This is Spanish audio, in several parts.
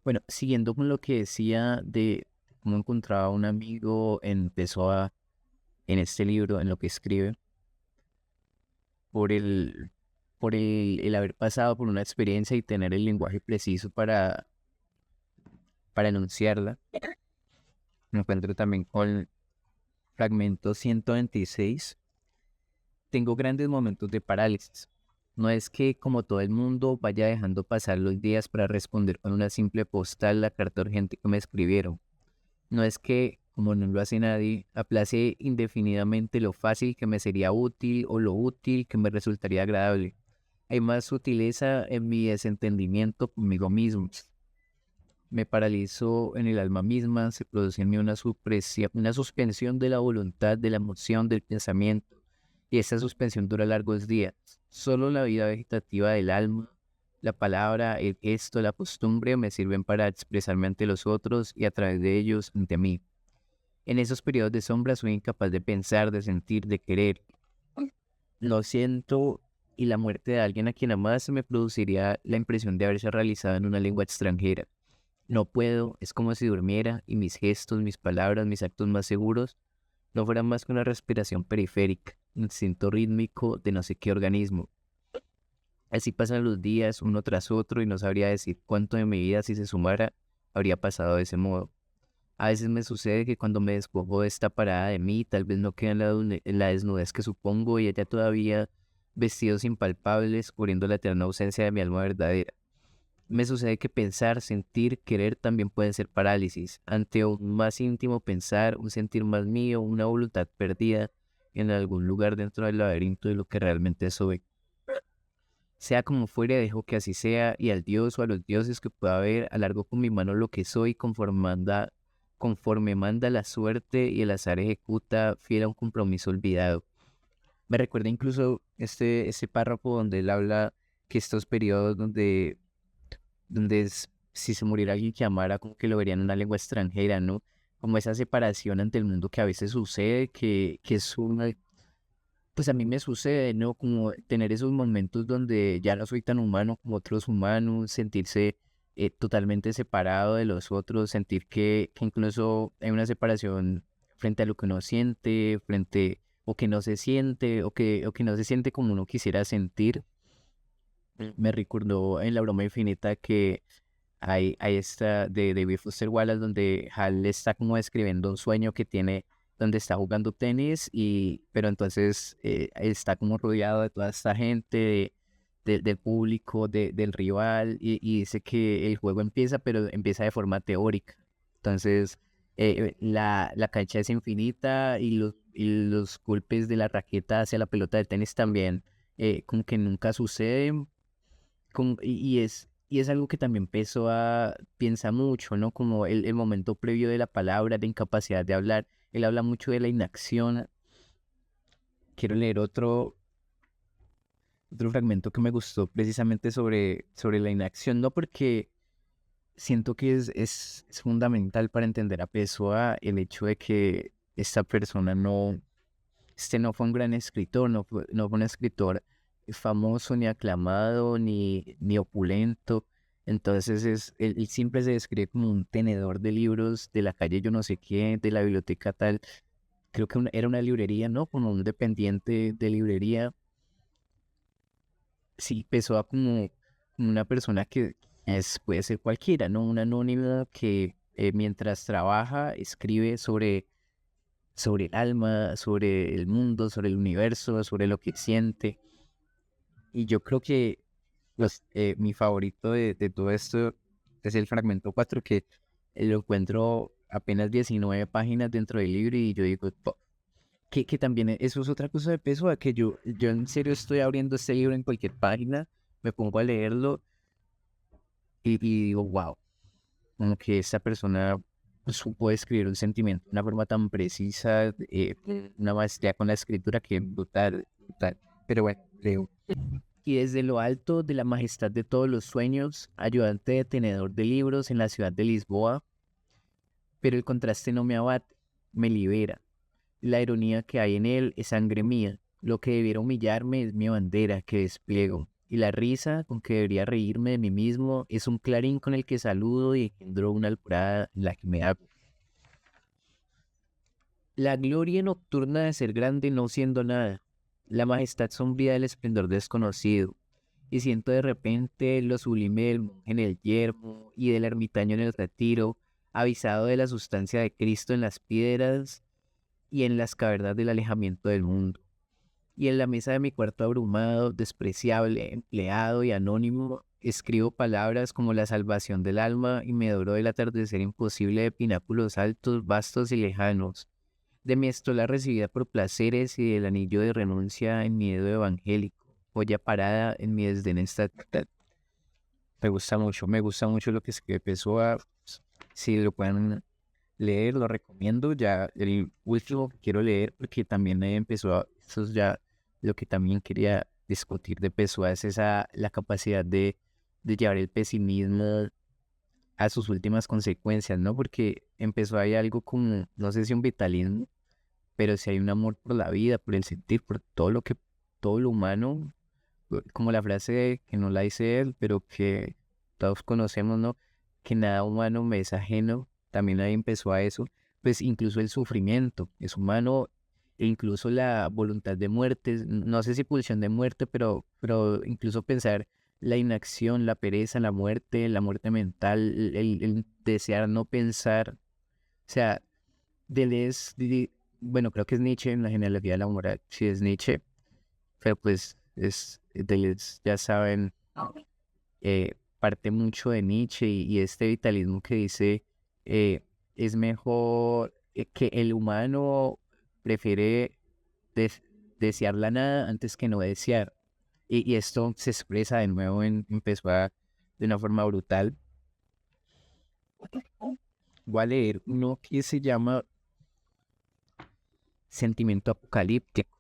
Bueno, siguiendo con lo que decía de cómo encontraba un amigo, en este libro, en lo que escribe, por el haber pasado por una experiencia y tener el lenguaje preciso para enunciarla. Me encuentro también con fragmento 126. Tengo grandes momentos de parálisis. No es que, como todo el mundo, vaya dejando pasar los días para responder con una simple postal la carta urgente que me escribieron. No es que, como no lo hace nadie, aplace indefinidamente lo fácil que me sería útil o lo útil que me resultaría agradable. Hay más sutileza en mi desentendimiento conmigo mismo. Me paralizo en el alma misma, se produce en mí una suspensión de la voluntad, de la emoción, del pensamiento, y esa suspensión dura largos días. Solo la vida vegetativa del alma, la palabra, el gesto, la costumbre me sirven para expresarme ante los otros y a través de ellos ante mí. En esos periodos de sombra soy incapaz de pensar, de sentir, de querer. Lo siento, y la muerte de alguien a quien amase me produciría la impresión de haberse realizado en una lengua extranjera. No puedo, es como si durmiera y mis gestos, mis palabras, mis actos más seguros no fueran más que una respiración periférica, instinto rítmico de no sé qué organismo. Así pasan los días uno tras otro y no sabría decir cuánto de mi vida, si se sumara, habría pasado de ese modo. A veces me sucede que cuando me despojo de esta parada de mí, tal vez no queda en la desnudez que supongo y ella todavía vestidos impalpables cubriendo la eterna ausencia de mi alma verdadera. Me sucede que pensar, sentir, querer también pueden ser parálisis. Ante un más íntimo pensar, un sentir más mío, una voluntad perdida en algún lugar dentro del laberinto de lo que realmente soy. Sea como fuere, dejo que así sea, y al Dios o a los dioses que pueda haber, alargo con mi mano lo que soy, conforme manda la suerte y el azar ejecuta, fiel a un compromiso olvidado. Me recuerda incluso este párrafo donde él habla que estos periodos si se muriera alguien que amara, como que lo verían en una lengua extranjera, ¿no? Como esa separación ante el mundo que a veces sucede, que es una, pues a mí me sucede, ¿no? Como tener esos momentos donde ya no soy tan humano como otros humanos, sentirse totalmente separado de los otros, sentir que incluso hay una separación frente a lo que uno siente, o que no se siente, o que no se siente como uno quisiera sentir. Me recordó en La broma infinita que hay esta de David Foster Wallace donde Hal está como describiendo un sueño que tiene donde está jugando tenis pero entonces está como rodeado de toda esta gente, del público, del rival y dice que el juego empieza pero empieza de forma teórica. Entonces la cancha es infinita y los golpes de la raqueta hacia la pelota de tenis también como que nunca suceden y es algo que también piensa mucho, ¿no? Como el momento previo de la palabra, de incapacidad de hablar. Él habla mucho de la inacción. Quiero leer otro fragmento que me gustó precisamente sobre la inacción, no porque siento que es fundamental para entender a Pessoa el hecho de que esta persona no fue un gran escritor, no fue un escritor famoso, ni aclamado, ni opulento. Entonces él siempre se describe como un tenedor de libros de la calle yo no sé qué, de la biblioteca tal. Creo que era una librería, ¿no? Como un dependiente de librería. Sí, Pessoa como una persona que puede ser cualquiera, ¿no? Una anónima que mientras trabaja escribe sobre el alma, sobre el mundo, sobre el universo, sobre lo que siente. Y yo creo que mi favorito de todo esto es el fragmento 4 que lo encuentro apenas 19 páginas dentro del libro y yo digo, que también eso es otra cosa de peso, a que yo en serio estoy abriendo este libro en cualquier página, me pongo a leerlo y digo, wow, como que esta persona supo escribir un sentimiento de una forma tan precisa, una maestría con la escritura que es brutal, brutal. Pero bueno, creo. Y desde lo alto de la majestad de todos los sueños, ayudante de tenedor de libros en la ciudad de Lisboa, pero el contraste no me abate, me libera. La ironía que hay en él es sangre mía. Lo que debiera humillarme es mi bandera que despliego. y la risa con que debería reírme de mí mismo es un clarín con el que saludo y engendro una alborada en la que me hago. La gloria nocturna de ser grande no siendo nada, la majestad sombría del esplendor desconocido, y siento de repente lo sublime del monje en el yermo y del ermitaño en el retiro, avisado de la sustancia de Cristo en las piedras y en las cavernas del alejamiento del mundo. Y en la mesa de mi cuarto abrumado, despreciable, empleado y anónimo, escribo palabras como la salvación del alma y me adoro del atardecer imposible de pináculos altos, vastos y lejanos, de mi estola recibida por placeres y del anillo de renuncia en mi dedo evangélico, joya parada en mi desdén estatal. Me gusta mucho lo que escribe Pessoa. Si lo pueden leer, lo recomiendo. Ya el último que quiero leer, porque también empezó, eso es ya lo que también quería discutir de Pessoa, es la capacidad de llevar el pesimismo a sus últimas consecuencias, ¿no? Porque empezó ahí algo como, no sé si un vitalismo, pero si hay un amor por la vida, por el sentir, por todo lo humano, como la frase que no la dice él, pero que todos conocemos, ¿no? Que nada humano me es ajeno, también ahí empezó a eso, pues incluso el sufrimiento es humano, e incluso la voluntad de muerte, no sé si pulsión de muerte, pero incluso pensar la inacción, la pereza, la muerte mental, el desear no pensar, o sea, bueno, creo que es Nietzsche en la genealogía de la moral, sí es Nietzsche, pero pues Deleuze, ya saben, parte mucho de Nietzsche y este vitalismo que dice eh, es mejor que el humano prefiere desear la nada antes que no desear. Y esto se expresa de nuevo en Pessoa de una forma brutal. Voy a leer uno que se llama Sentimiento Apocalíptico.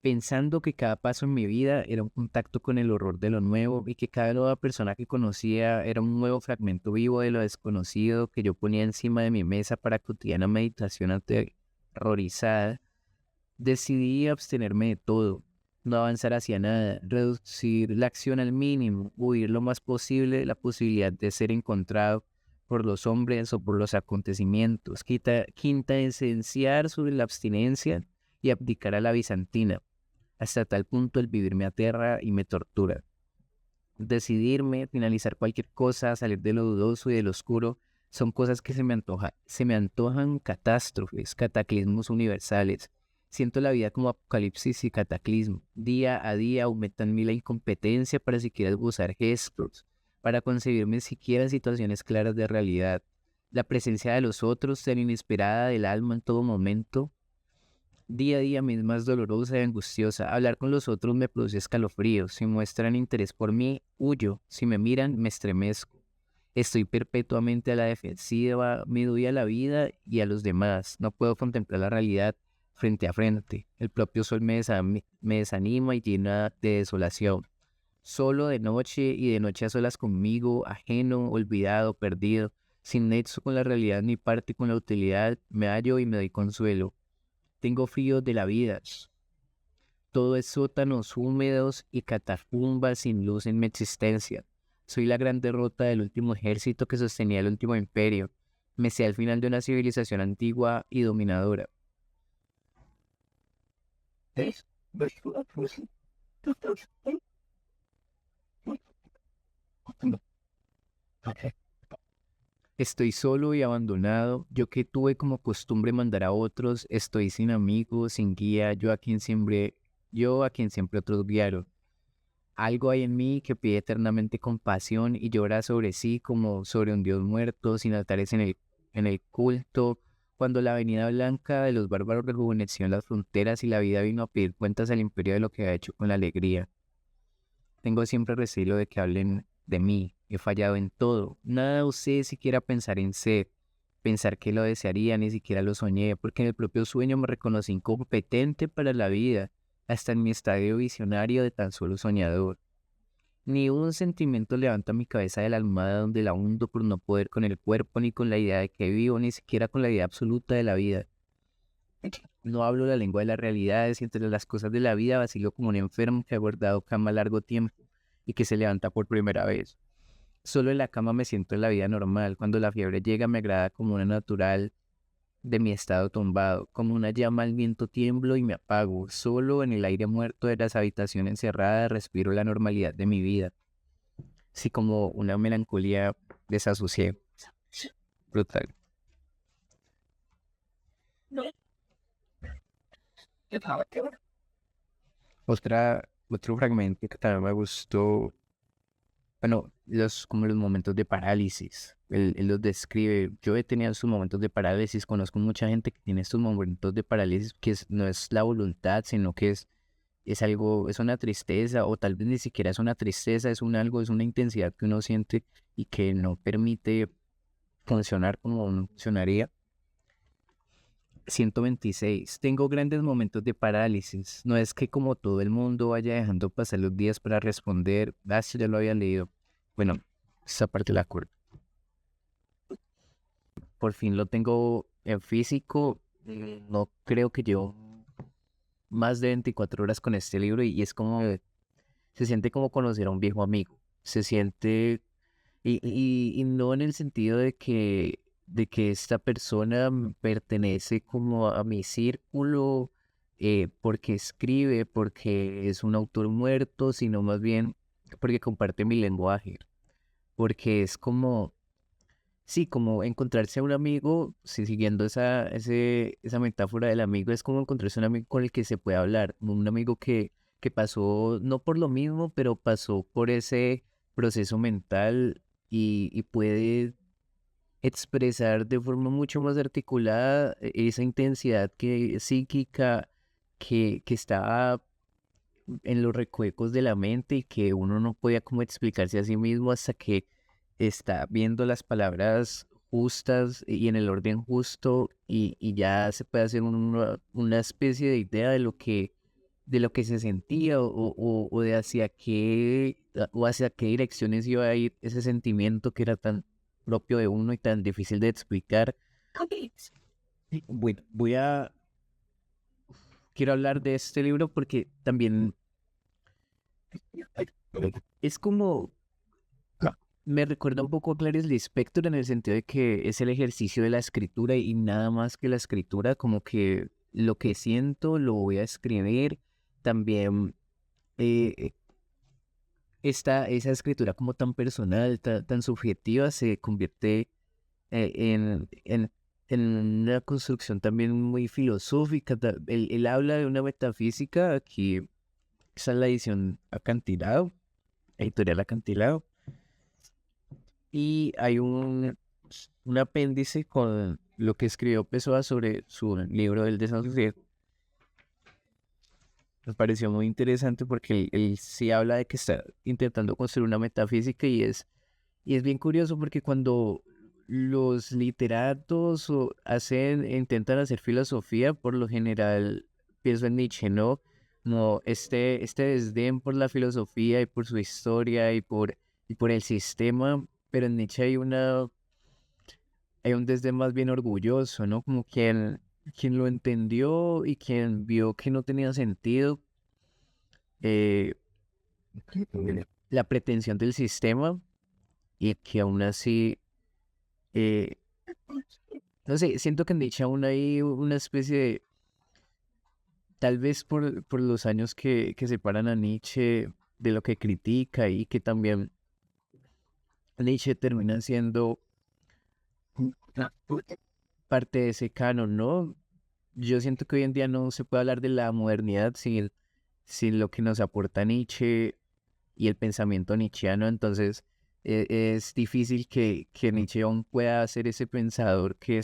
Pensando que cada paso en mi vida era un contacto con el horror de lo nuevo y que cada nueva persona que conocía era un nuevo fragmento vivo de lo desconocido que yo ponía encima de mi mesa para cotidiana meditación aterrorizada, decidí abstenerme de todo, no avanzar hacia nada, reducir la acción al mínimo, huir lo más posible de la posibilidad de ser encontrado por los hombres o por los acontecimientos, quinta esenciar sobre la abstinencia y abdicar a la bizantina. Hasta tal punto el vivir me aterra y me tortura. Decidirme, finalizar cualquier cosa, salir de lo dudoso y de lo oscuro, son cosas que se me antojan catástrofes, cataclismos universales. Siento la vida como apocalipsis y cataclismo. Día a día aumenta en mí la incompetencia para siquiera esbozar gestos, para concebirme siquiera situaciones claras de realidad. La presencia de los otros, tan inesperada del alma en todo momento, día a día me es más dolorosa y angustiosa. Hablar con los otros me produce escalofríos. Si muestran interés por mí, huyo. Si me miran, me estremezco. Estoy perpetuamente a la defensiva, me doy a la vida y a los demás. No puedo contemplar la realidad frente a frente. El propio sol me desanima y llena de desolación. Solo de noche y de noche a solas conmigo, ajeno, olvidado, perdido, sin nexo con la realidad ni parte con la utilidad, me hallo y me doy consuelo. Tengo frío de la vida. Todo es sótanos húmedos y catacumbas sin luz en mi existencia. Soy la gran derrota del último ejército que sostenía el último imperio. Me sé al final de una civilización antigua y dominadora. Estoy solo y abandonado. Yo que tuve como costumbre mandar a otros, estoy sin amigos, sin guía, yo a quien siempre otros guiaron. Algo hay en mí que pide eternamente compasión y llora sobre sí como sobre un dios muerto, sin altares en el culto. Cuando la avenida blanca de los bárbaros rejuveneció en las fronteras y la vida vino a pedir cuentas al imperio de lo que ha hecho con la alegría. Tengo siempre recelo de que hablen de mí. He fallado en todo. Nada osé siquiera pensar en ser. Pensar que lo desearía, ni siquiera lo soñé, porque en el propio sueño me reconocí incompetente para la vida, hasta en mi estadio visionario de tan solo soñador. Ni un sentimiento levanta mi cabeza de la almohada donde la hundo por no poder con el cuerpo, ni con la idea de que vivo, ni siquiera con la idea absoluta de la vida. No hablo la lengua de las realidades y entre las cosas de la vida vacilo como un enfermo que ha guardado cama largo tiempo y que se levanta por primera vez. Solo en la cama me siento en la vida normal. Cuando la fiebre llega me agrada como una natural de mi estado tumbado. Como una llama al viento tiemblo y me apago. Solo en el aire muerto de las habitaciones encerradas respiro la normalidad de mi vida. Así como una melancolía desasosiego. Brutal. Otro fragmento que también me gustó, bueno, como los momentos de parálisis. Él los describe. Yo he tenido estos momentos de parálisis, conozco mucha gente que tiene estos momentos de parálisis no es la voluntad, sino que es algo, es una tristeza, o tal vez ni siquiera es una tristeza, es una intensidad que uno siente y que no permite funcionar como uno funcionaría. 126. Tengo grandes momentos de parálisis. No es que como todo el mundo vaya dejando pasar los días para responder. Esto ya lo había leído. Bueno, esa parte la acuerdo. Por fin lo tengo en físico. No creo que llevo más de 24 horas con este libro y es como, se siente como conocer a un viejo amigo. Se siente, y no en el sentido de que esta persona pertenece como a mi círculo, porque escribe, porque es un autor muerto, sino más bien porque comparte mi lenguaje, porque es como, sí, como encontrarse a un amigo, sí, siguiendo esa metáfora del amigo, es como encontrarse a un amigo con el que se puede hablar, un amigo que pasó, no por lo mismo, pero pasó por ese proceso mental y puede expresar de forma mucho más articulada esa intensidad psíquica que está en los recuecos de la mente y que uno no podía como explicarse a sí mismo hasta que está viendo las palabras justas y en el orden justo y ya se puede hacer una especie de idea de lo que se sentía o de hacia qué direcciones iba a ir ese sentimiento que era tan propio de uno y tan difícil de explicar. Bueno, quiero hablar de este libro porque también es como, me recuerda un poco a Clarice Lispector en el sentido de que es el ejercicio de la escritura y nada más que la escritura, como que lo que siento lo voy a escribir. También eh, esa escritura como tan personal, tan subjetiva, se convierte eh, en, en, en una construcción también muy filosófica. Él habla de una metafísica, aquí esa es la edición Acantilado, editorial Acantilado. Y hay un apéndice con lo que escribió Pessoa sobre su libro del desasosiego. Me pareció muy interesante porque él sí habla de que está intentando construir una metafísica y es bien curioso porque cuando los literatos intentan hacer filosofía, por lo general pienso en Nietzsche, ¿no? No, este desdén por la filosofía y por su historia y por el sistema, pero en Nietzsche hay un desdén más bien orgulloso, ¿no? Como quien lo entendió y quien vio que no tenía sentido eh, la pretensión del sistema y que aún así, eh, no sé, siento que en Nietzsche aún hay una especie de, tal vez por los años que separan a Nietzsche de lo que critica y que también Nietzsche termina siendo parte de ese canon, ¿no? Yo siento que hoy en día no se puede hablar de la modernidad sin lo que nos aporta Nietzsche y el pensamiento nietzscheano, entonces es difícil que Nietzsche aún pueda ser ese pensador que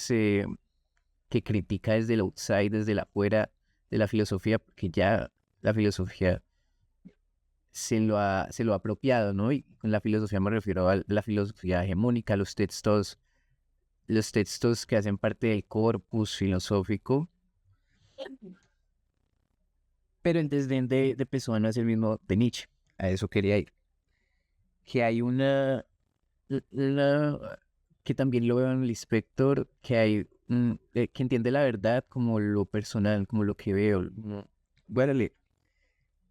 critica desde el outside, desde la afuera de la filosofía, porque ya la filosofía se lo ha apropiado, ¿no? Y con la filosofía me refiero a la filosofía hegemónica, los textos que hacen parte del corpus filosófico, pero el desdén de Pessoa no es el mismo de Nietzsche, a eso quería ir, que hay una que también lo veo en el inspector, que hay, que entiende la verdad como lo personal, como lo que veo. Voy a leer.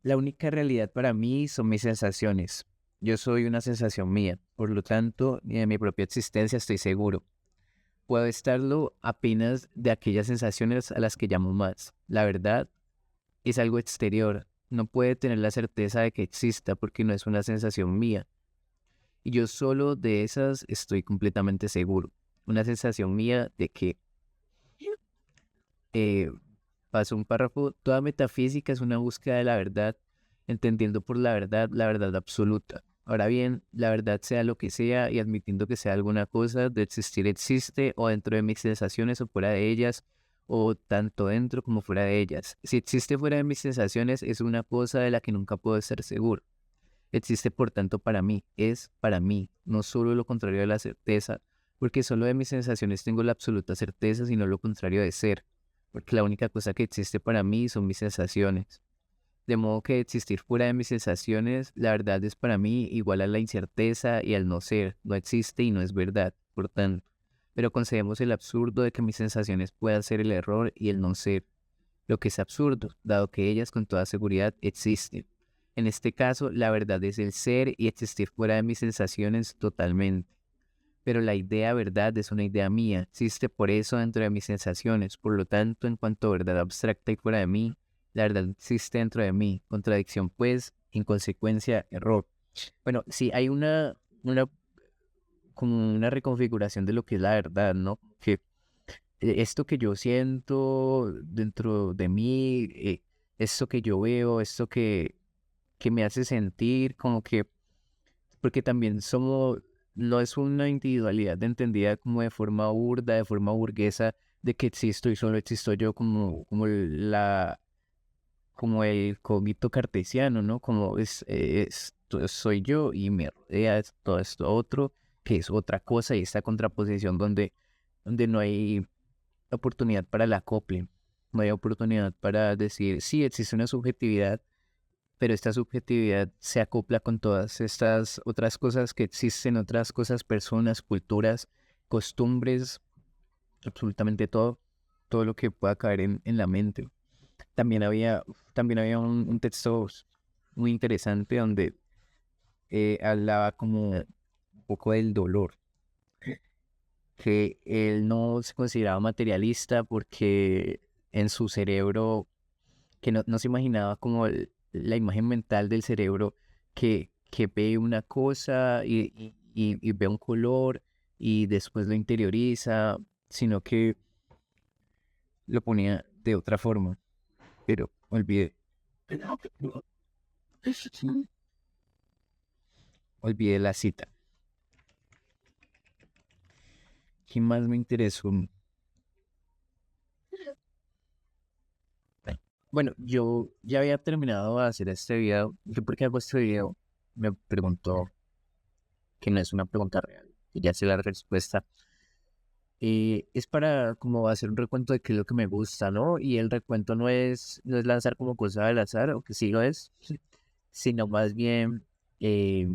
La única realidad para mí son mis sensaciones. Yo soy una sensación mía, por lo tanto, ni de mi propia existencia estoy seguro. Puedo estarlo apenas de aquellas sensaciones a las que llamo más. La verdad es algo exterior. No puede tener la certeza de que exista porque no es una sensación mía. Y yo solo de esas estoy completamente seguro. Una sensación mía de que, eh, paso un párrafo, toda metafísica es una búsqueda de la verdad, entendiendo por la verdad absoluta. Ahora bien, la verdad sea lo que sea y admitiendo que sea alguna cosa, de existir existe o dentro de mis sensaciones o fuera de ellas, o tanto dentro como fuera de ellas. Si existe fuera de mis sensaciones es una cosa de la que nunca puedo estar seguro. Existe por tanto para mí, es para mí, no solo lo contrario de la certeza, porque solo de mis sensaciones tengo la absoluta certeza, sino lo contrario de ser, porque la única cosa que existe para mí son mis sensaciones. De modo que existir fuera de mis sensaciones, la verdad es para mí igual a la incerteza y al no ser, no existe y no es verdad, por tanto. Pero concedemos el absurdo de que mis sensaciones puedan ser el error y el no ser, lo que es absurdo, dado que ellas con toda seguridad existen. En este caso, la verdad es el ser y existir fuera de mis sensaciones totalmente. Pero la idea verdad es una idea mía, existe por eso dentro de mis sensaciones, por lo tanto, en cuanto a verdad abstracta y fuera de mí, la verdad existe dentro de mí. Contradicción, pues, inconsecuencia, error. Bueno, sí, hay una, como una reconfiguración de lo que es la verdad, ¿no? Que esto que yo siento dentro de mí, esto que yo veo, esto que me hace sentir como que, porque también somos, no es una individualidad entendida como de forma burda, de forma burguesa, de que existo y solo existo yo como el cogito cartesiano, ¿no? Como soy yo y me rodea todo esto otro, que es otra cosa y esta contraposición donde no hay oportunidad para el acople, no hay oportunidad para decir, sí, existe una subjetividad, pero esta subjetividad se acopla con todas estas otras cosas que existen, otras cosas, personas, culturas, costumbres, absolutamente todo, todo lo que pueda caer en la mente. También había, también había un texto muy interesante donde hablaba como un poco del dolor, que él no se consideraba materialista porque en su cerebro, que no se imaginaba como la imagen mental del cerebro que ve una cosa y ve un color y después lo interioriza, sino que lo ponía de otra forma, pero olvidé la cita. ¿Qué más me interesó? Bueno, yo ya había terminado de hacer este video. ¿Yo por qué hago este video? Me preguntó, que no es una pregunta real, que ya sé la respuesta. Es para como hacer un recuento de qué es lo que me gusta, ¿no? Y el recuento no es lanzar como cosa al azar, o que sí lo es, sino más bien eh,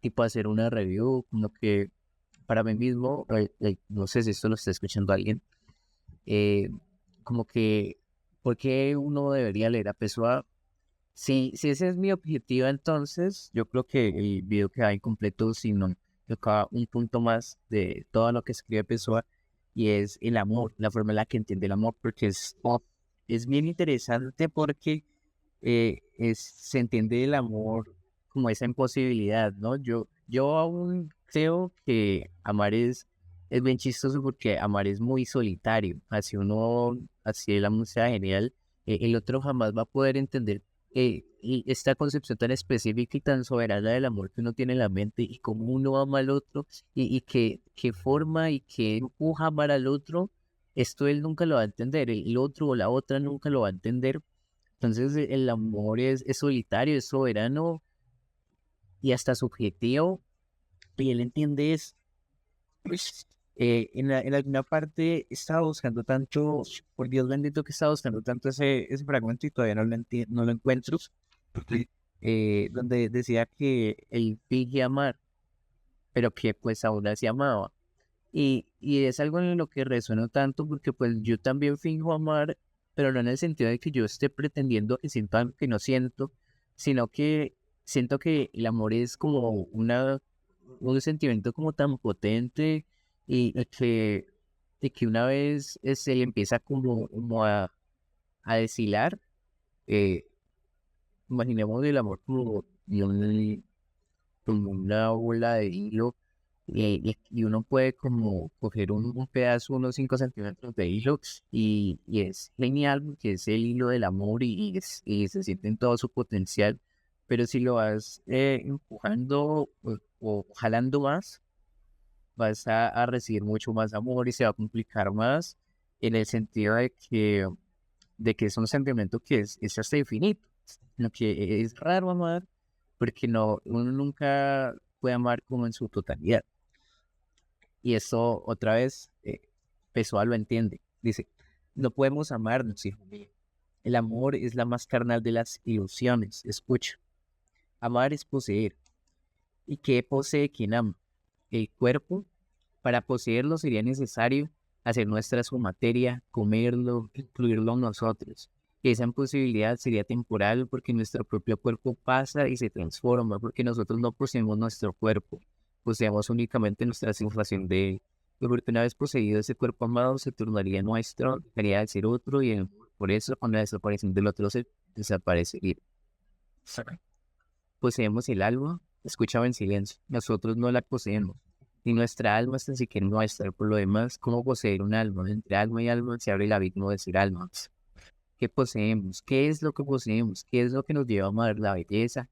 tipo hacer una review, como que para mí mismo, no sé si esto lo está escuchando alguien, eh, como que, ¿por qué uno debería leer a Pessoa? Si ese es mi objetivo, entonces yo creo que el video queda incompleto si no toca un punto más de todo lo que escribe Pessoa y es el amor, la forma en la que entiende el amor, porque es bien interesante porque se entiende el amor como esa imposibilidad, ¿no? Yo aún creo que amar es bien chistoso porque amar es muy solitario, así el amor sea genial, el otro jamás va a poder entender y esta concepción tan específica y tan soberana del amor que uno tiene en la mente y cómo uno ama al otro y qué forma y qué empuja a amar al otro, esto él nunca lo va a entender, el otro o la otra nunca lo va a entender. Entonces el amor es solitario, es soberano y hasta subjetivo y él entiende es, pues, en alguna parte estaba buscando tanto, por Dios bendito que estaba buscando tanto ese fragmento y todavía no lo encuentro donde decía que él finge amar pero que pues aún así amaba. Y es algo en lo que resueno tanto porque pues yo también finjo amar, pero no en el sentido de que yo esté pretendiendo que sienta algo que no siento, sino que siento que el amor es como un sentimiento como tan potente y que una vez se empieza como a deshilar, eh, imaginemos el amor como una bola de hilo y uno puede como coger un pedazo, unos 5 centímetros de hilo y es genial porque es el hilo del amor y se siente en todo su potencial, pero si lo vas empujando o jalando más, vas a recibir mucho más amor y se va a complicar más en el sentido de que es un sentimiento que es hasta infinito, lo que es raro amar porque no, uno nunca puede amar como en su totalidad. Y eso otra vez, Pessoa lo entiende. Dice, no podemos amarnos, hijo mío. El amor es la más carnal de las ilusiones. Escucha, amar es poseer. ¿Y qué posee quien ama? El cuerpo. Para poseerlo sería necesario hacer nuestra su materia, comerlo, incluirlo en nosotros. Esa imposibilidad sería temporal porque nuestro propio cuerpo pasa y se transforma, porque nosotros no poseemos nuestro cuerpo, poseemos únicamente nuestra sensación de él. Y porque una vez poseído ese cuerpo amado se tornaría nuestro, dejaría de ser otro y por eso con la desaparición del otro se desaparecería. Poseemos el alma, escúchame en silencio, nosotros no la poseemos. Ni nuestra alma es tan siquiera nuestra. Por lo demás, ¿cómo poseer un alma? Entre alma y alma se abre el abismo de ser almas. ¿Qué poseemos? ¿Qué es lo que poseemos? ¿Qué es lo que nos lleva a amar la belleza?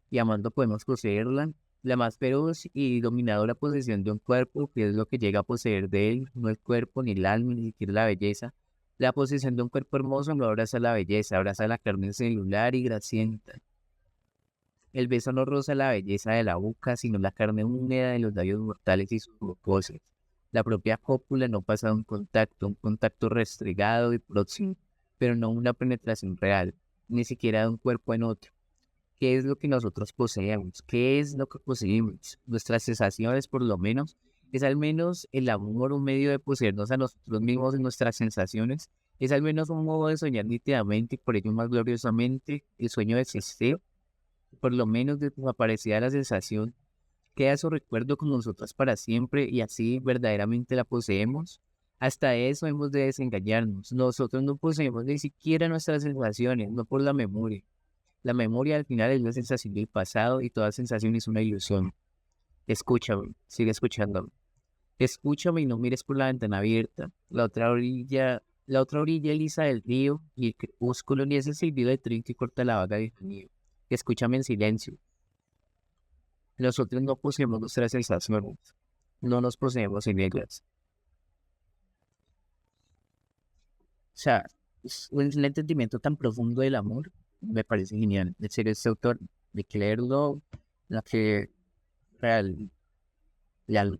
Y amando podemos poseerla. La más feroz y dominadora posesión de un cuerpo, que es lo que llega a poseer de él, no el cuerpo, ni el alma, ni siquiera la belleza. La posesión de un cuerpo hermoso no abraza la belleza, abraza la carne celular y grasienta. El beso no roza la belleza de la boca, sino la carne húmeda de los labios mortales y sus mucosas. La propia cópula no pasa de un contacto restregado y próximo, pero no una penetración real, ni siquiera de un cuerpo en otro. ¿Qué es lo que nosotros poseemos? ¿Qué es lo que poseemos? Nuestras sensaciones, por lo menos, es al menos el amor un medio de poseernos a nosotros mismos en nuestras sensaciones, es al menos un modo de soñar nítidamente y por ello más gloriosamente el sueño de Cesteo, por lo menos desaparecida la sensación, queda su recuerdo con nosotras para siempre y así verdaderamente la poseemos. Hasta eso hemos de desengañarnos. Nosotros no poseemos ni siquiera nuestras sensaciones, no por la memoria. La memoria al final es la sensación del pasado y toda sensación es una ilusión. Escúchame, sigue escuchándome. Escúchame y no mires por la ventana abierta. La otra orilla lisa del río y el crepúsculo ni ese silbido de tren que corta la vaga de mío. Escúchame en silencio. Nosotros no poseemos nuestras sensaciones, no nos poseemos en ellas. O sea, es un entendimiento tan profundo del amor, me parece genial. De ser este autor, de que leerlo, la que real, real.